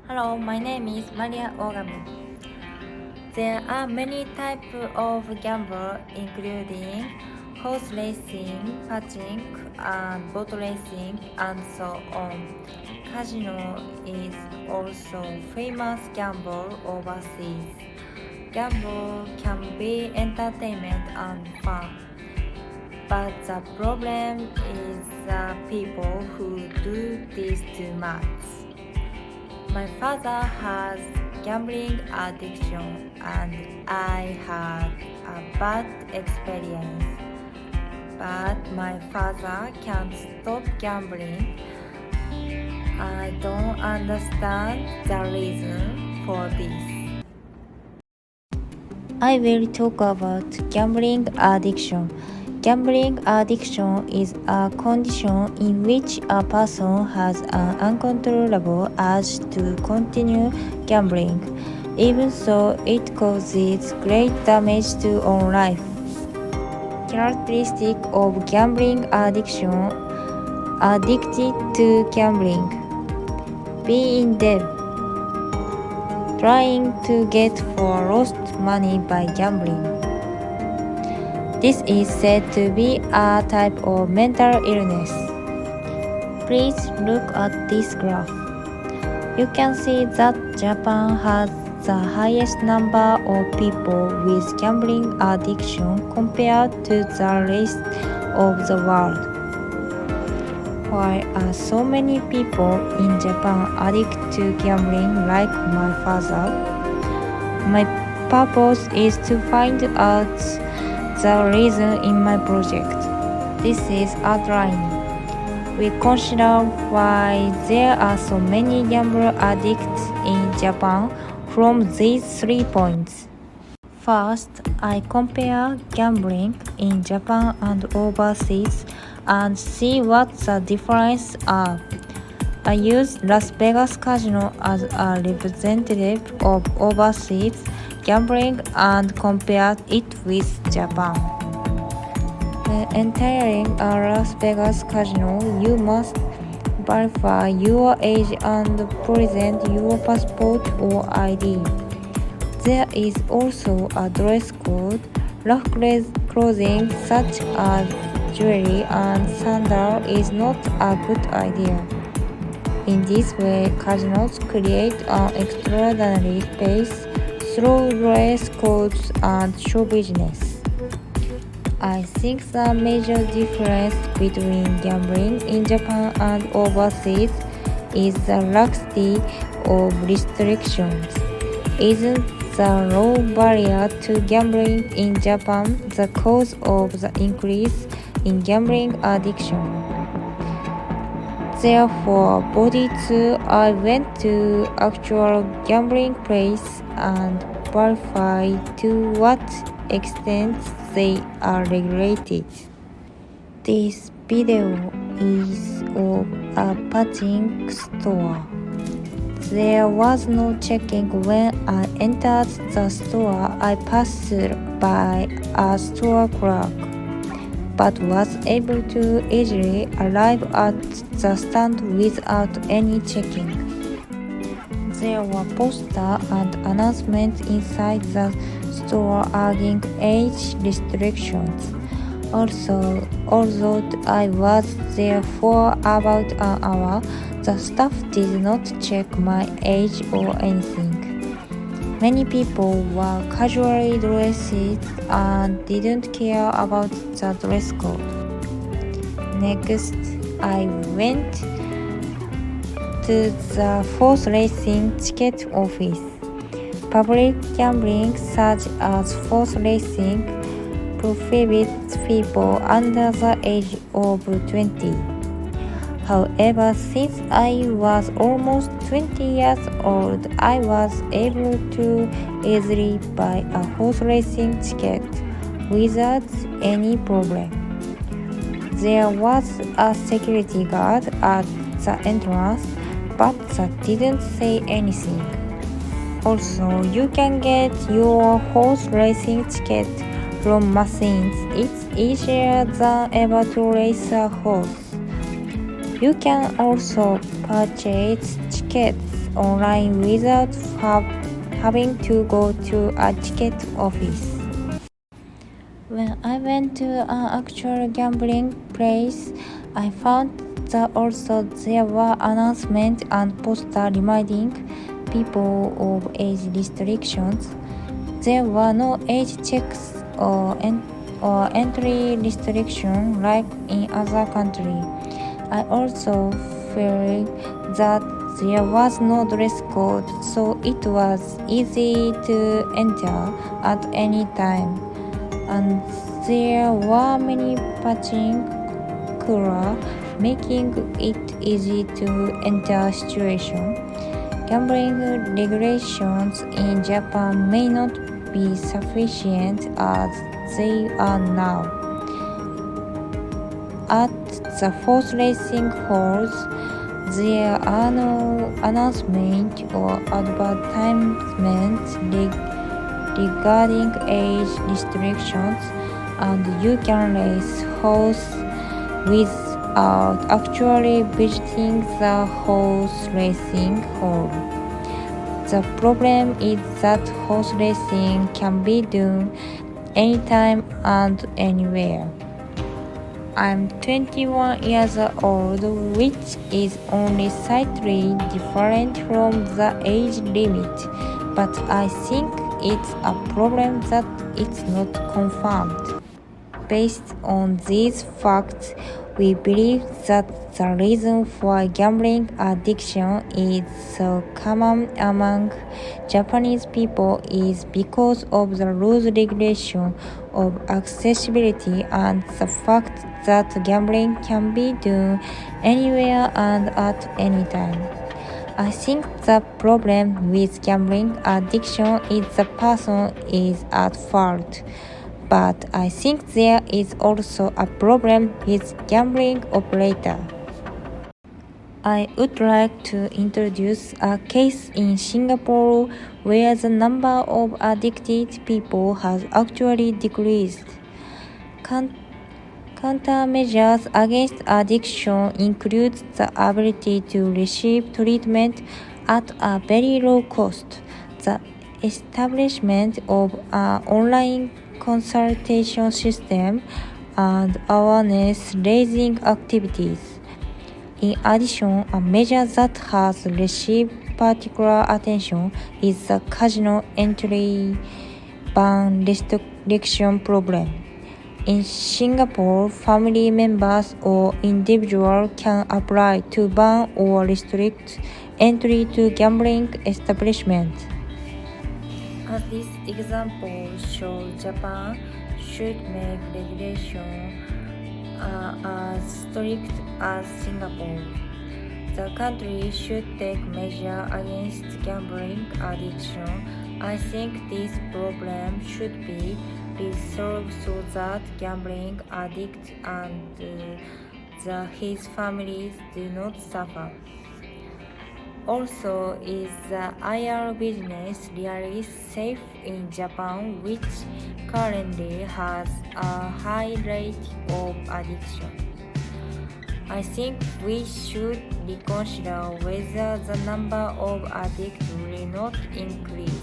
Hello, my name is Maria OGAMI. There are many types of gamble, including horse racing, patching, and boat racing, and so on. Casino is also famous gamble overseas. Gamble can be entertainment and fun, but the problem is the people who do this too much. My father has gambling addiction and I had a bad experience. But my father can't stop gambling. I don't understand the reason for this. I will talk about gambling addiction. Gambling addiction is a condition in which a person has an uncontrollable urge to continue gambling, even though it causes great damage to one's life. Characteristic of gambling addiction: addicted to gambling, being in debt, trying to get for lost money by gambling. This is said to be a type of mental illness. Please look at this graph. You can see that Japan has the highest number of people with gambling addiction compared to the rest of the world. Why are so many people in Japan addicted to gambling like my father? My purpose is to find out the reason in my project. This is outlining. We consider why there are so many gambling addicts in Japan from these 3 points. First, I compare gambling in Japan and overseas and see what the differences are. I use Las Vegas Casino as a representative of overseas gambling and compared it with Japan. When entering a Las Vegas casino, you must verify your age and present your passport or ID. There is also a dress code. Rough clothing such as jewelry and sandals is not a good idea. In this way, casinos create an extraordinary space through dress codes and show business. I think the major difference between gambling in Japan and overseas is the laxity of restrictions. Isn't the low barrier to gambling in Japan the cause of the increase in gambling addiction? Therefore, body 2, I went to actual gambling place and verified to what extent they are regulated. This video is of a patching store. There was no checking when I entered the store. I passed by a store clerk, but was able to easily arrive at the stand without any checking. There were posters and announcements inside the store urging age restrictions. Also, although I was there for about an hour, the staff did not check my age or anything. Many people were casually dressed and didn't care about the dress code. Next, I went to the horse racing ticket office. Public gambling, such as horse racing, prohibits people under the age of 20. However, since I was almost 20 years old, I was able to easily buy a horse racing ticket without any problem. There was a security guard at the entrance, but that didn't say anything. Also, you can get your horse racing ticket from machines. It's easier than ever to race a horse. You can also purchase tickets online without having to go to a ticket office. When I went to an actual gambling place, I found that also there were announcements and posters reminding people of age restrictions. There were no age checks or entry restrictions like in other countries. I also felt that there was no dress code, so it was easy to enter at any time. And there were many patching cooler, making it easy to enter situation. Gambling regulations in Japan may not be sufficient as they are now. At the horse racing halls, there are no announcements or advertisements regarding age restrictions, and you can race horse without actually visiting the horse racing hall. The problem is that horse racing can be done anytime and anywhere. I'm 21 years old, which is only slightly different from the age limit, but I think it's a problem that it's not confirmed. Based on these facts, we believe that the reason for gambling addiction is so common among Japanese people is because of the loose regulation of accessibility and the fact that gambling can be done anywhere and at any time. I think the problem with gambling addiction is the person is at fault, but I think there is also a problem with gambling operator. I would like to introduce a case in Singapore where the number of addicted people has actually decreased. Countermeasures against addiction include the ability to receive treatment at a very low cost, the establishment of an online consultation system, and awareness-raising activities. In addition, a measure that has received particular attention is the casino entry ban restriction problem. In Singapore, family members or individuals can apply to ban or restrict entry to gambling establishments. As this example shows, Japan should make regulation as strict as Singapore. The country should take measures against gambling addiction. I think this problem should be resolved so that gambling addicts and his families do not suffer. Also, is the IR business really safe in Japan, which currently has a high rate of addiction? I think we should reconsider whether the number of addicts will not increase.